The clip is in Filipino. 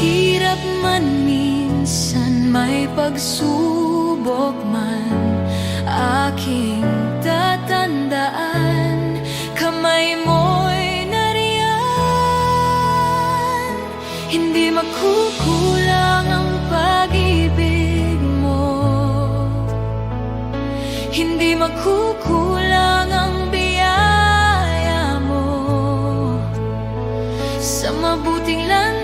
Mahirap man minsan, may pagsubok man, aking tatandaan, kamay mo'y nariyan. Hindi makukulang ang pag-ibig mo, hindi makukulang ang biyaya mo. Sa mabuting landas